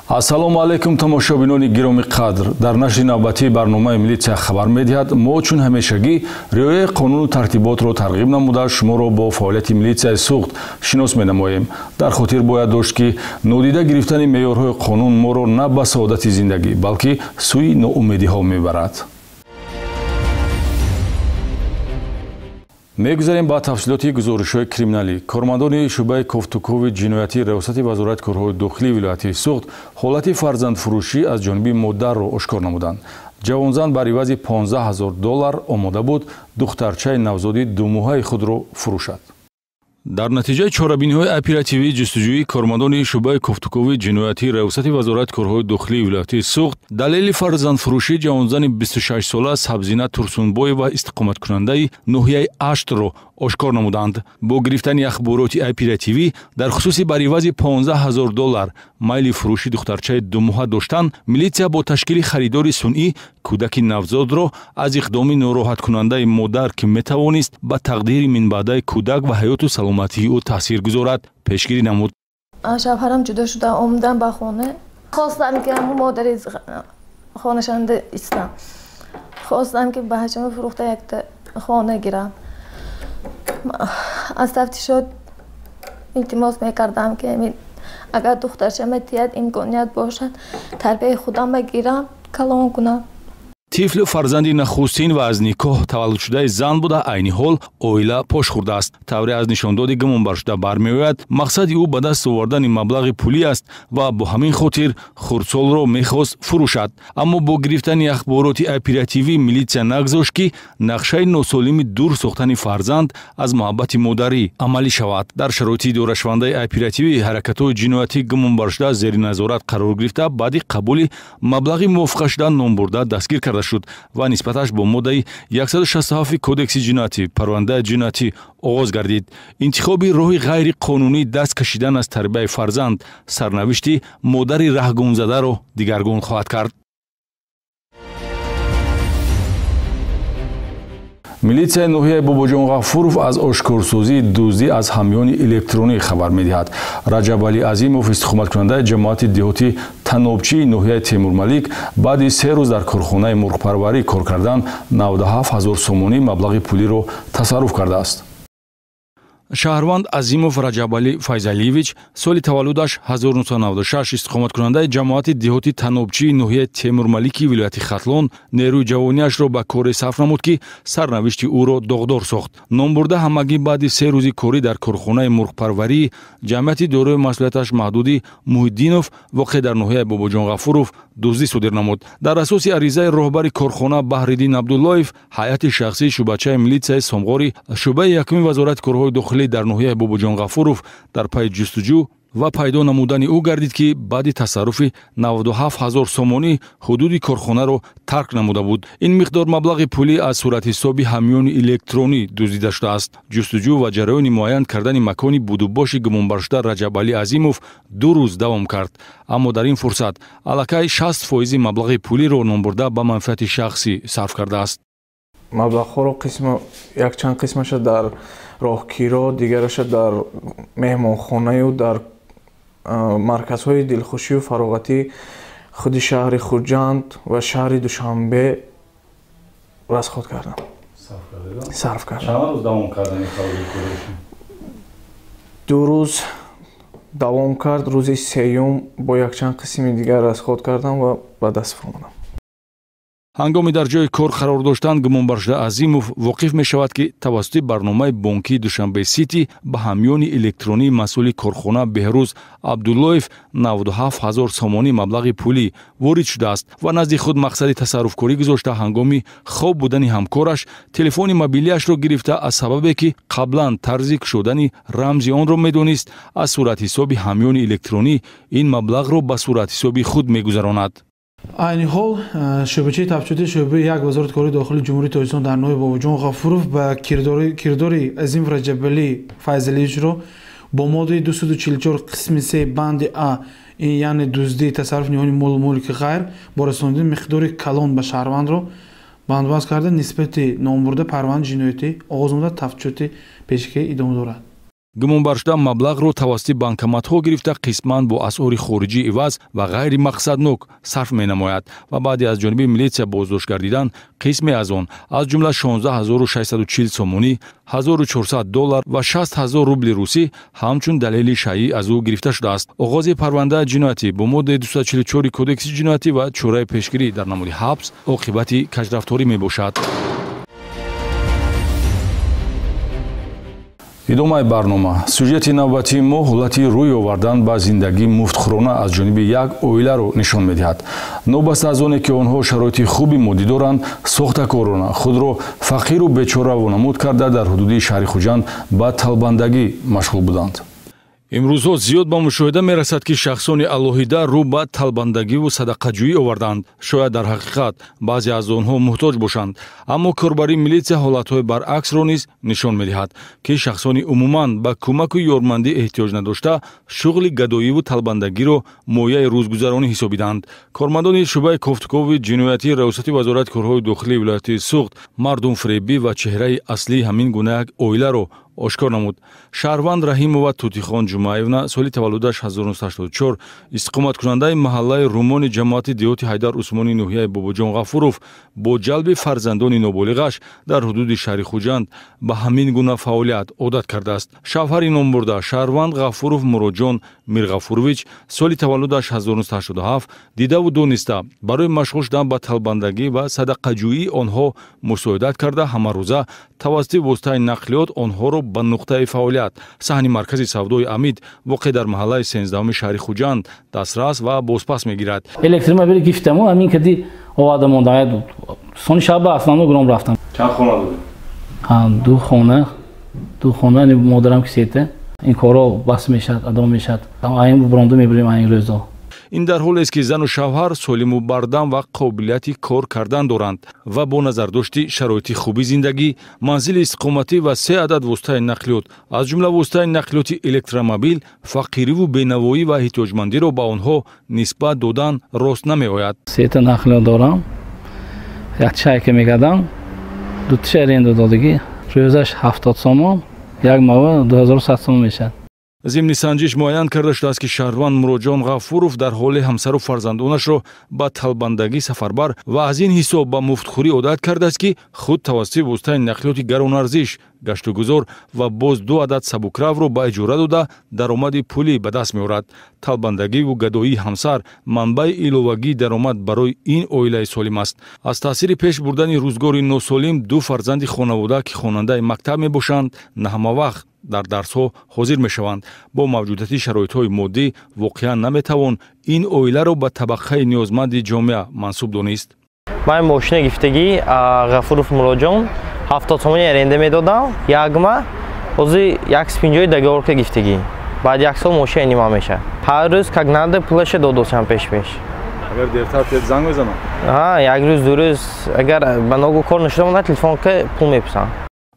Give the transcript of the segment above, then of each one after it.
ассалому алайкум тамошобинони гироми қадр. Дар нашри навбатии барномаи милитсия хабар медиҳад мо чун ҳамешагӣ риояи қонуну тартиботро тарғиб намуда шуморо бо фаъолияти милитсияи суғд шинос менамоем. Дар хотир бояд дошт ки нодида гирифтани меъёрҳои қонун моро на ба саодати зиндагӣ балки сӯи ноумедиҳо мебарад. мегузарем ба тафсилоти гузоришҳои криминалӣ. Кормандони шӯъбаи кофтукови ҷиноятии риёсати вазорати корҳои дохилии вилояти суғд ҳолати фарзандфурӯшӣ аз ҷониби модарро ошкор намуданд. ҷавонзан бар ивази $15,000 омода буд духтарчаи навзоди думоҳаи худро фурӯшад. дар натиҷаи чорабиниҳои оперативии ҷустуҷӯи кормандони шӯъбаи кофтукови ҷиноятии риёсати вазорати корҳои дохилии вилояти суғд далели фарзандфурӯшии ҷавонзани 26-сола Сабзина Турсунбоева истиқоматкунандаи ноҳияи Аштро ошкор намуданд. бо гирифтани ахбороти оперативӣ дар хусуси бар ивази $15,000 майли фурӯши духтарчаи думоҳа доштан, милитсия бо ташкили харидори сунъӣ кӯдаки навзодро аз иқдоми нороҳаткунандаи модар ки метавонист ба тақдири минбаъдаи кӯдак ва ҳаёту саломатии ӯ таъсир гузорад пешгирӣ намуд. шавҳарам ҷудо шуда омадам ба хона. хостам ки модари хонашонда истам. хостам ки баҳачамо фурӯхта якта хона гирам. аз тафтишот илтимос мекардам ки агар духтарчам метиҳад имконият бошад тарбияи худам бигирам, калон кунам. тифл фарзанди нахустин ва аз никоҳ таваллудшудаи зан буда айни ҳол оила пош хӯрдааст. тавре аз нишондоди гумонбаршуда бармеояд мақсади ӯ ба даст овардани маблағи пулӣ аст ва бо ҳамин хотир хурдсолро мехост фурӯшад. аммо бо гирифтани ахбороти оперативӣ милитсия нагзошт ки нақшаи носолими дур сохтани фарзанд аз муҳаббати модарӣ амалӣ шавад. дар шароити идорашавандаи оперативӣ ҳаракатҳои ҷиноятии гумонбаршуда зери назорат қарор гирифта баъди қабули маблағи мувофиқашуда номбурда дастгир карда шуд ва нисбаташ бо моддаи 167 кодекси ҷиноятӣ парвандаи ҷиноятӣ оғоз гардид. интихоби роҳи ғайриқонунӣ даст кашидан аз тарбияи фарзанд сарнавишти модари раҳгумзадаро дигаргун хоҳад кард. милитсияи ноҳияи Бобоҷон Ғафуров аз ошкорсозии дуздӣ аз ҳамёни электронӣ хабар медиҳад. Раҷабали Азимов истиқоматкунандаи ҷамоати деҳотии Танобчии ноҳияи Темурмалик баъди 3 рӯз дар корхонаи мурғпарварӣ кор кардан 97,000 сомонӣ маблағи пулиро тасарруф кардааст. шаҳрванд Азимов Раҷабали Файзалиевич соли таваллудаш 1996 истиқоматкунандаи ҷамоати деҳоти Танобчии ноҳияи Темурмалики вилояти Хатлон нерӯи ҷавониашро ба коре сарф намуд ки сарнавишти ӯро доғдор сохт. Номбурда ҳамагӣ баъди 3 рӯзи корӣ дар корхонаи мурғпарварии ҷамъияти дорои масъулияташ маҳдуди Муҳиддинов воқеъ дар ноҳияи Бобоҷон Ғафуров дуздӣ содир намуд. дар асоси аризаи роҳбари корхона Баҳриддин Абдуллоев ҳайати шахсии шӯъбачаи милитсияи Сомғори шӯъбаи якуми вазорати корҳои дохилӣ дар ноҳияи Бобоҷон Ғафуров дар пайи ҷустуҷӯ ва пайдо намудани ӯ гардид ки баъди тасарруфи 97,000 сомонӣ ҳудуди корхонаро тарк намуда буд. ин миқдор маблағи пулӣ аз суратҳисоби ҳамёни электронӣ дуздида шудааст. ҷустуҷӯ ва ҷараёни муайян кардани макони будубоши гумонбаршуда Раҷабали Азимов 2 рӯз давом кард. аммо дар ин фурсат аллакай 60% маблағи пулиро номбурда ба манфиати шахсӣ сарф кардааст. маблағҳоро якчанд қисмаша дар роҳкиро, дигараша дар меҳмонхонаю дар марказҳои дилхушию фароғатии худи шаҳри Хурҷанд ва шаҳри Душанбе расход кардам. сарф кардам. чанд рӯз давом кардан? 2 рӯз давом кард. рӯзи сеюм бо якчанд қисми дигар расход кардам ва ба даст омадам. ҳангоми дар ҷои кор қарор доштан гумонбаршуда Азимов воқиф мешавад ки тавассути барномаи бонкии Душанбе Сити ба ҳамёни электронии масъули корхона Беҳрӯз Абдуллоев 97,000 сомонӣ маблағи пулӣ ворид шудааст ва назди худ мақсади тасарруфкорӣ гузошта ҳангоми хоб будани ҳамкораш телефони мобилиашро гирифта аз сабабе ки қаблан тарзи кушодани рамзи онро медонист аз суратҳисоби ҳамёни электронӣ ин маблағро ба суратҳисоби худ мегузаронад. айни ҳол шӯъбачаи тафтишоти шӯъбаи як вазорати кори дохилии ҷумҳурии Тоҷикистон дар ноҳияи Бобоҷон Ғафуров ба кирдори Азимов Раҷабали Файзалиевичро با ماده 244 قسم 3 بند ا یعنی دزدی تصرف نهانی مال و ملک غیر با رساندن مقدار کلان به شهروند را بندبست کرده نسبت نامبرده پرونده جنایتی آغاز نموده تفتیشات پیشگیری ادامه دارد. гумонбаршуда маблағро тавассути банкоматҳо гирифта қисман бо асъори хориҷӣ иваз ва гайри мақсаднок сарф менамояд ва баъде аз ҷониби милитсия боздошт гардидан қисме аз он аз ҷумла 16640 сомонӣ, $1400 ва 60,000 рубли русӣ ҳамчун далели шайӣ аз ӯ гирифта шудааст. оғози парвандаи ҷиноятӣ бо моддаи 244 кодекси ҷиноятӣ ва чораи пешгирӣ дар намуди ҳабс оқибати каҷрафторӣ мебошад. идомаи барнома сюжети навбатии мо ҳолати рӯй овардан ба зиндагии муфтхӯрона аз ҷониби як оиларо нишон медиҳад. новбаста аз оне ки онҳо шароити хуби моддӣ доранд, сохтакорона худро фақиру бечора вонамуд карда дар ҳудуди шаҳри хуҷанд ба талбандагӣ машғул буданд. имрӯзҳо зиёд ба мушоҳида мерасад ки шахсони алоҳида рӯ ба талбандагиву садақаҷӯӣ оварданд. шояд дар ҳақиқат баъзе аз онҳо муҳтоҷ бошанд, аммо корбарии милитсия ҳолатҳои баръаксро низ нишон медиҳад ки шахсони умуман ба кӯмаку ёрмандӣ эҳтиёҷ надошта шуғли гадоиву талбандагиро мояи рӯзгузаронӣ ҳисобиданд. кормандони шӯъбаи кофтукови ҷиноятии раёсати вазорати корҳои дохилии вилояти Суғд мардумфуребӣ ва чеҳраи аслии ҳамин гуна як оиларо ошкор намуд. шаҳрванд Раҳимова Тутихон Ҷумаевна соли таваллудаш 1984 истиқоматкунандаи маҳаллаи Румони ҷамоати диҳоти Ҳайдар Усмони ноҳияи Бобоҷон Ғафуров бо ҷалби фарзандони ноболиғаш дар ҳудуди шаҳри Хуҷанд ба ҳамин гуна фаъолият одат кардааст. шавҳари номбурда шаҳрванд Ғафуров Муроҷон Мирғафурович соли таваллудаш 1987 дидаву дониста барои машғул шудан ба талбандагӣ ва садақаҷӯии онҳо мусоидат карда ҳамарӯза тавассути воситаи нақлиёт онҳоро ба нуқтаи фаъолият саҳни маркази савдои Амид воқеъ дар маҳаллаи 13-уми шаҳри Хуҷанд дастрас ва бозпас мегирад. Электромобил гифтам амин кади оварда мондаед сони шаба аслану гром рафтам. Чанд хона доред? ду хона ани модарам ки сете ин коро бас мешад, адом мешад. Аин брондо мебирем аин рӯзо. ин дар ҳолест ки зану шавҳар солиму бардам ва қобилияти кор кардан доранд ва бо назардошти шароити хуби зиндагӣ, манзили истиқоматӣ ва 3 адад воситаи нақлиёт аз ҷумла воситаи нақлиёти электромобил фақириву бенавоӣ ва эҳтиёҷмандиро ба онҳо нисбат додан рост намеояд. 3 та нақлиёт дорам, як чайка мегардам, 2 та аренда додагӣ, рӯзаш 70 сомон, як мава 2100 сомон мешад. зимни санҷиш муайян карда шудааст ки шаҳрванд Муроҷон Ғафуров дар ҳоле ҳамсару фарзандонашро ба талбандагӣ сафарбар ва аз ин ҳисоб ба муфтхӯрӣ одат кардааст ки худ тавассути воситаи нақлиёти гаронарзиш гаштугузор ва боз 2 адад сабукравро ба иҷора дода даромади пулӣ ба даст меорад. талбандагиву гадоии ҳамсар манбаи иловагии даромад барои ин оилаи солим аст. аз таъсири пеш бурдани рӯзгори носолим 2 фарзанди хонавода ки хонандаи мактаб мебошанд на ҳамавақт дар дарсҳо ҳозир мешаванд. бо мавҷудияти шароитҳои моддӣ воқеан наметавон ин оиларо ба табақаи ниёзманди ҷомеа мансуб донист. ман мошини гифтагӣ Ғафуров Муроҷон 70 сомони аренда медодам, якма ҳозир 150 договорка гифтагӣ. баъд 1 сол мошина нима меша. ҳар рӯз как надо пулаша додошам пеш. агар дертар тед занг мезанам? як рӯз 2 рӯз агар ба ногу кор нашуда монад телефонка пул меписам.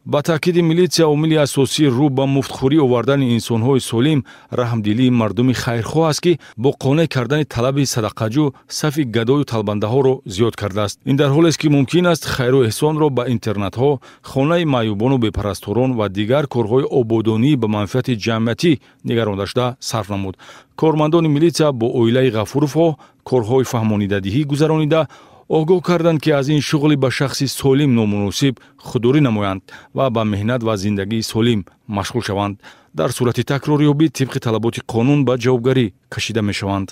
ба таъкиди милитсия омили асосии рӯ ба муфтхӯрӣ овардани инсонҳои солим раҳмдилии мардуми хайрхоҳ аст ки бо қонеъ кардани талаби садақаҷӯ сафи гадою талбандаҳоро зиёд кардааст. ин дар ҳолест ки мумкин аст хайру эҳсонро ба интернатҳо, хонаи маъюбону бепарасторон ва дигар корҳои ободонӣ ба манфиати ҷамъиятӣ нигаронда шуда сарф намуд. кормандони милитсия бо оилаи Ғафуровҳо корҳои фаҳмонидадиҳӣ гузаронида огоҳ карданд ки аз ин шуғли ба шахси солим номуносиб худдорӣ намоянд ва ба меҳнат ва зиндагии солим машғул шаванд. дар сурати такрорёбӣ тибқи талаботи қонун ба ҷавобгарӣ кашида мешаванд.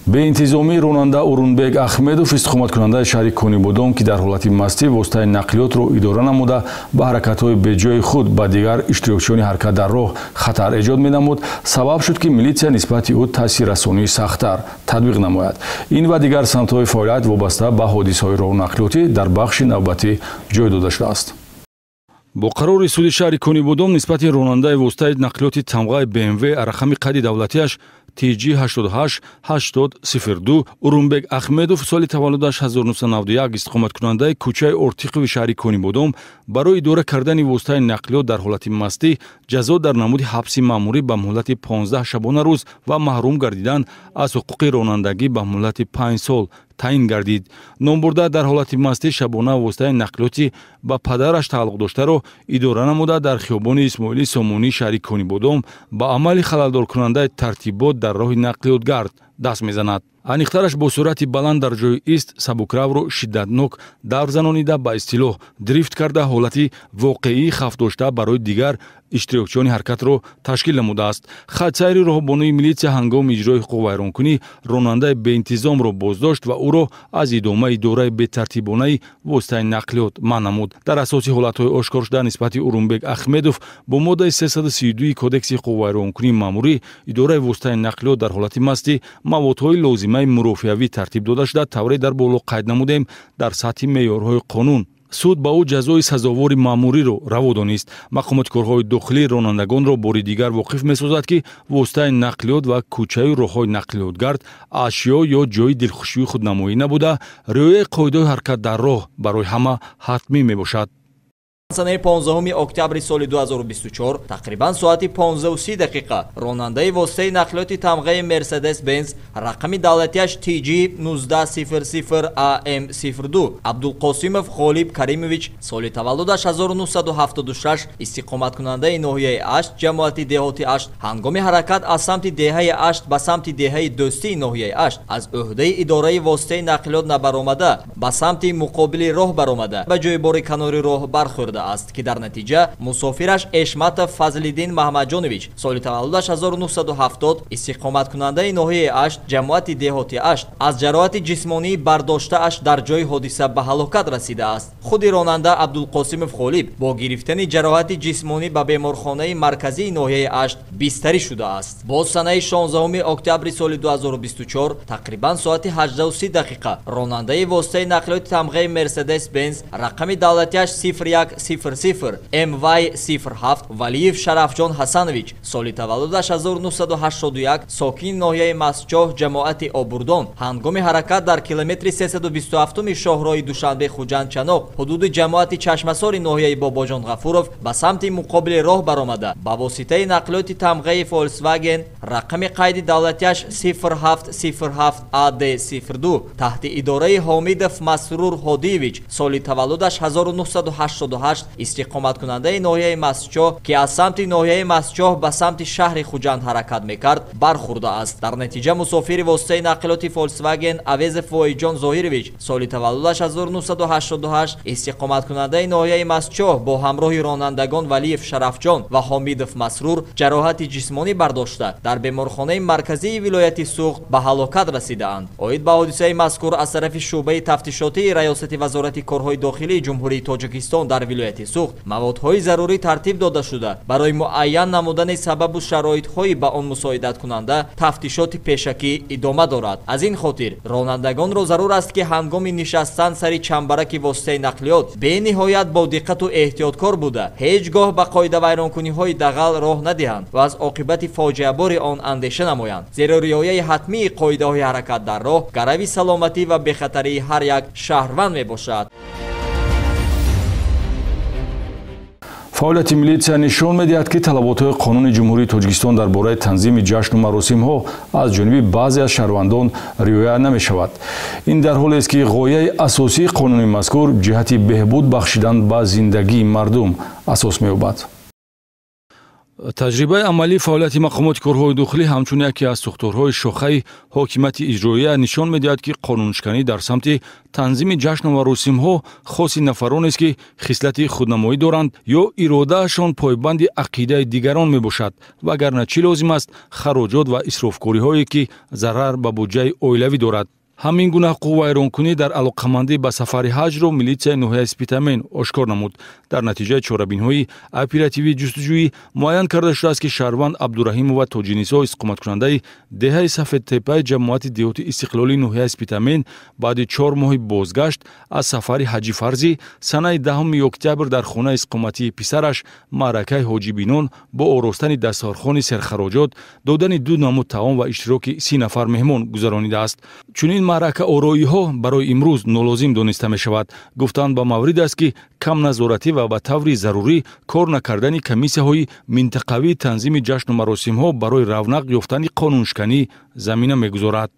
беинтизомии ронанда Урунбек Ахмедов истиқоматкунандаи шаҳри Конибодон ки дар ҳолати мастӣ воситаи нақлиётро идора намуда ба ҳаракатҳои беҷои худ ба дигар иштирокчиёни ҳаракат дар роҳ хатар эҷод менамуд, сабаб шуд ки милитсия нисбати ӯ таъсиррасонии сахттар татбиқ намояд. ин ва дигар самтҳои фаъолият вобаста ба ҳодисаҳои роҳнақлиётӣ дар бахши навбатӣ ҷой дода шудааст. бо қарори суди шаҳри Конибодон нисбати ронандаи воситаи нақлиёти тамғаи BMW рақами қайди давлатиаш TG 888002 Урумбек Ахмедов соли таваллудаш 1991 истиқоматкунандаи кӯчаи Ортиқови шаҳри Конибодом барои идора кардани воситаи нақлиёт дар ҳолати мастӣ ҷазо дар намуди ҳабси маъмурӣ ба муҳлати 15 шабона рӯз ва маҳрум гардидан аз ҳуқуқи ронандагӣ ба муҳлати 5 сол таъин гардид. Номбурда дар ҳолати мастӣ шабона воситаи нақлиёти ба падараш тааллуқ доштаро идора намуда дар хиёбони Исмоили Сомонии шаҳри Конибодом ба амали халалдоркунандаи тартибот дар роҳи нақлиётгард даст мезанад. Аниқтараш бо суръати баланд дар ҷои ист сабукравро шиддатнок давр занонида ба истилоҳ дрифт карда ҳолати воқеии хавфдошта барои дигар иштирокчиёни ҳаракатро ташкил намудааст. Хатсайри роҳбонии милитсия ҳангоми иҷрои ҳуқуқвайронкунӣ ронандаи беинтизомро боздошт ва ӯро аз идомаи идораи бетартибонаи воситаи нақлиёт манъ намуд. Дар асоси ҳолатҳои ошкоршуда нисбати Урумбек Ахмедов бо моддаи 332 кодекси ҳуқуқвайронкунии маъмурӣ идораи воситаи нақлиёт дар ҳолати мастӣ маводҳои лозимаи мурофиавӣ тартиб дода шуда тавре дар боло қайд намудем дар сатҳи меъёрҳои қонун. суд ба ӯ ҷазои сазовори маъмуриро раво донист. Мақомоткорҳои дохилии ронандагонро бори дигар воқиф месозад ки воситаи нақлиёт ва кӯчаи роҳҳои нақлиётгард ашё ё ҷои дилхушии худнамоӣ набуда риояи қоидаҳои ҳаракат дар роҳ барои ҳама ҳатмӣ мебошад. санаи 15 октябри соли 2024 тақрибан соати 15:30 дақиқа ронандаи воситаи нақлиёти тамғаи Mercedes-Benz рақами давлатиаш TG 1900 AM02 Абдулқосимов Холиб Каримович соли таваллудаш 1976 истиқоматкунандаи ноҳияи Ашт ҷамоати деҳоти Ашт ҳангоми ҳаракат аз самти деҳаи Ашт ба самти деҳаи дӯстии ноҳияи Ашт аз ӯҳдаи идораи воситаи нақлиёт набаромада ба самти муқобили роҳ баромада ба ҷои бори канори роҳ бархӯрда است که در نتیجه مسافرش اشمت فضل‌الدین محمدجانویچ سال تولدش 1970 استقامت کننده ناحیه اشت جماعت دهاتی اشت از جراحت جسمانی برداشته اش در جای حادثه به هلاکت رسیده است. خود راننده عبدالقاسم خالیب با گرفتن جراحت جسمانی به بیمارخانه مرکزی ناحیه اشت بستری شده است. با سنه 16 اکتبر سال 2024 تقریبا ساعت 18:30 دقیقه راننده واسطه نقلیات تمغه مرسدس بنز رقم دولتیش 0100 MY07 ولیف شرفجان حسنویچ سال تولدش 1981 ساکن ناحیه مسجد جماعت آبوردان هنگام حرکت در کیلومتر 327 شاهراه دوشنبه خوجند چناق حدود جماعت چشمسار ناحیه باباجان غفورов به سمت مقابل راه برآمده با واسطه نقلیات تمغه فولکسواگن رقم قید دولتیش 0707 AD02 تحت اداره حامد مسرور هادیویچ سال تولدش 1988 استقامت کننده ناحیه مسجد که از سمت ناحیه مسجد به سمت شهر خوجند حرکت میکرد برخورده است. در نتیجه مسافر واسطه نقلیات فولکسواگن اویز فویجان ظاهرویچ سال تولدش 1988 استقامت کننده ناحیه مسجد با همراه رانندگان ولیف شرفجان و حامدов مسرور جراحت جسمانی برداشته در بیمارخانه مرکزی ولایت سوخت به هلاکت رسیدند. اوید به حادثه مذکور از طرف شعبه تفتیشاتی ریاست وزارت کارهای داخلی جمهوری تاجیکستان در ولایت سوخت موادهای ضروری ترتیب داده شده برای معین نمودن سبب و شرایط‌های به آن مساعدت کننده تفتیشات پیشکی ادامه دارد. از این خاطر رانندگان را ضرور است که هنگام نشستن سر چنبرک واسطه نقلیات به نهایت با دقت و احتیاطکار بوده هیچگاه به قاعده ویرانکنی‌های دغل راه ندهند و از عاقبت فاجعه بار آن اندیشه نمایند. زیرا رعایت حتمی قاعده‌های حرکت در راه گروی سلامتی و بخطری هر یک شهروند میباشد. фаъолияти милитсия нишон медиҳад ки талаботҳои қонуни ҷумҳурии тоҷикистон дар бораи танзими ҷашну маросимҳо аз ҷониби баъзе аз шаҳрвандон риоя намешавад. ин дар ҳолест ки ғояи асосии қонуни мазкур ҷиҳати беҳбуд бахшидан ба зиндагии мардум асос меёбад. таҷрибаи амалии фаъолияти мақомоти корҳои дохилӣ ҳамчун яке аз сӯхторҳои шохаи ҳокимияти иҷроия нишон медиҳад ки қонуншиканӣ дар самти танзими ҷашну маросимҳо хоси нафаронест ки хислати худнамоӣ доранд ё иродаашон пойбанди ақидаи дигарон мебошад вагарна чӣ лозим аст хароҷот ва исрофкориҳое ки зарар ба буҷаи оилавӣ дорад. ҳамин гуна ҳуқуқ вайронкунӣ дар алоқамандӣ ба сафари ҳаҷро милитсияи ноҳияи Спитамен ошкор намуд. Дар натиҷаи чорабинҳои оперативии ҷустуҷӯӣ муайян карда шудааст, ки Шаҳрванд Абдурраҳимова Тоҷинисо иstiqomatkунандаи деҳаи Сафедтепаи ҷамоати деҳоти истиқлолии ноҳияи Спитамен баъди 4 моҳи бозгашт аз сафари ҳаҷи фарзӣ санаи 10 октябр дар хонаи иstiqоматии писараш маъракаи ҳоҷибинон бо оростани дастархони серхароҷот, додани 2 намуд таом ва иштироки 30 нафар меҳмон гузаронидааст. Чунин маърака ороиҳо барои имрӯз нолозим дониста мешавад. Гуфтанд ба маврид аст, ки камназоратӣ ва ба таври зарурӣ кор накардани комиссияҳои минтақавии танзими ҷашну маросимҳо барои равнақ ёфтани қонуншиканӣ замина мегузорад.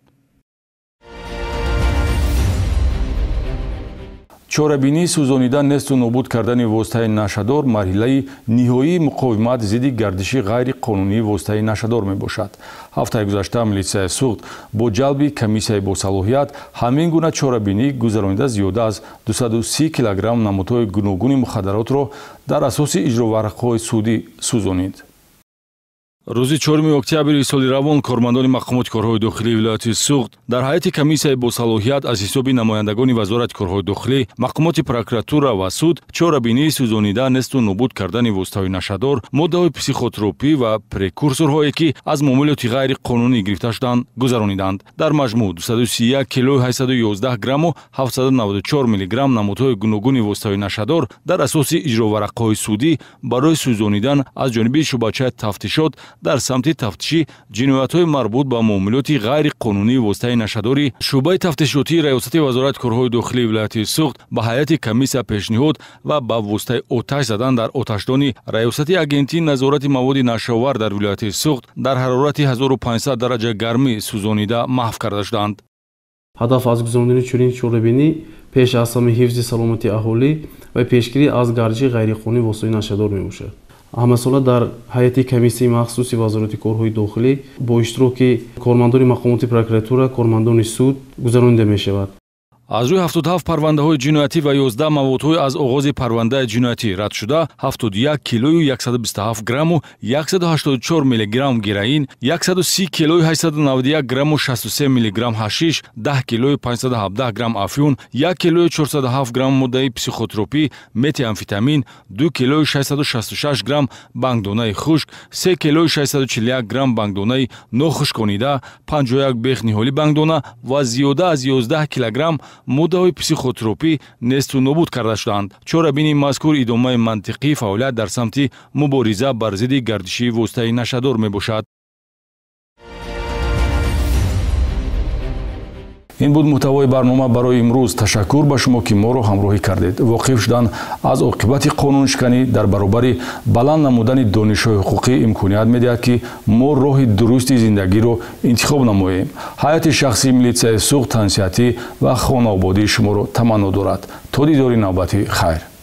чорабинӣ, сӯзонида, несту нобуд кардани воситаи нашадор марҳилаи ниҳоии муқовимат зидди гардиши ғайриқонунии воситаи нашадор мебошад. ҳафтаи гузашта милитсияи суғд бо ҷалби комиссияи босалоҳият ҳамин гуна чорабинӣ гузаронида зиёда аз 230 килограмм намудҳои гуногуни мухаддаротро дар асоси иҷроварақҳои судӣ сӯзонид. рӯзи 4 октябри соли равон кормандони мақомоти корҳои дохилии вилояти суғд дар ҳайати комиссияи босалоҳият аз ҳисоби намояндагони вазорати корҳои дохилӣ, мақомоти прокуратура ва суд чорабинии сӯзонида, несту нобуд кардани воситаҳои нашадор, моддаҳои психотропӣ ва прекурсорҳое, ки аз муомилоти ғайриқонунӣ гирифта шуданд, гузарониданд. дар маҷмӯъ 231 килои 811 грамму 794 миллиграмм намудҳои гуногуни воситаҳои нашадор дар асоси иҷроварақҳои судӣ барои сӯзонидан аз ҷониби шуъбачаи тафтишот дар самти тафтиши ҷиноятҳои марбут ба муомилоти ғайриқонунии воситаи нашадори шуъбаи тафтишотии раёсати вазорати корҳои дохилии вилояти суғд ба ҳайати комиссия пешниҳод ва ба воситаи оташ задан дар оташдони раёсати агентии назорати маводи нашавар дар вилояти суғд дар ҳарорати 1500 дараҷа гармӣ сӯзонида маҳв карда шуданд. ҳадаф аз гузарондани чунин чорабинӣ пеш аз ҳама ҳифзи саломати аҳолӣ ва пешгирӣ аз гардиши ғайриқонунии воситаи нашадор мебошад. ҳамасола дар ҳайати комиссияи махсуси вазорати корҳои дохилӣ бо иштироки кормандони мақомоти прокуратура, кормандони суд гузаронида мешавад. аз рӯи 77 парвандаҳои ҷиноятӣ ва 11 маводҳои аз оғози парвандаи ҷиноятӣ рад шуда 71 килою 127 грамму 184 миллиграмм героин, 130 килою 891 грамму 63 миллиграмм ҳашиш, 10 килою 517 грамм афюн, 1 килою 407 грамм моддаи психотропӣ метиамфетамин, 2 килою 666 грамм бангдонаи хушк, 3 килою 641 грамм бангдонаи нохушконида, 51 бех ниҳоли бангдона ва зиёда аз 11 килограмм моддаҳои психотропӣ несту нобуд карда шуданд. чорабини мазкур идомаи мантиқии фаъолият дар самти мубориза бар зидди гардиши воситаи нашадор мебошад. ин буд муҳтавои барнома барои имрӯз. ташаккур ба шумо, ки моро ҳамроҳӣ кардед. воқиф шудан аз оқибати қонуншиканӣ дар баробари баланд намудани донишҳои ҳуқуқӣ имконият медиҳад, ки мо роҳи дурусти зиндагиро интихоб намоем. ҳайати шахсии милитсияи суғд тансиҳатӣ ва хонаободии шуморо таманно дорад. то дидори навбати хайр.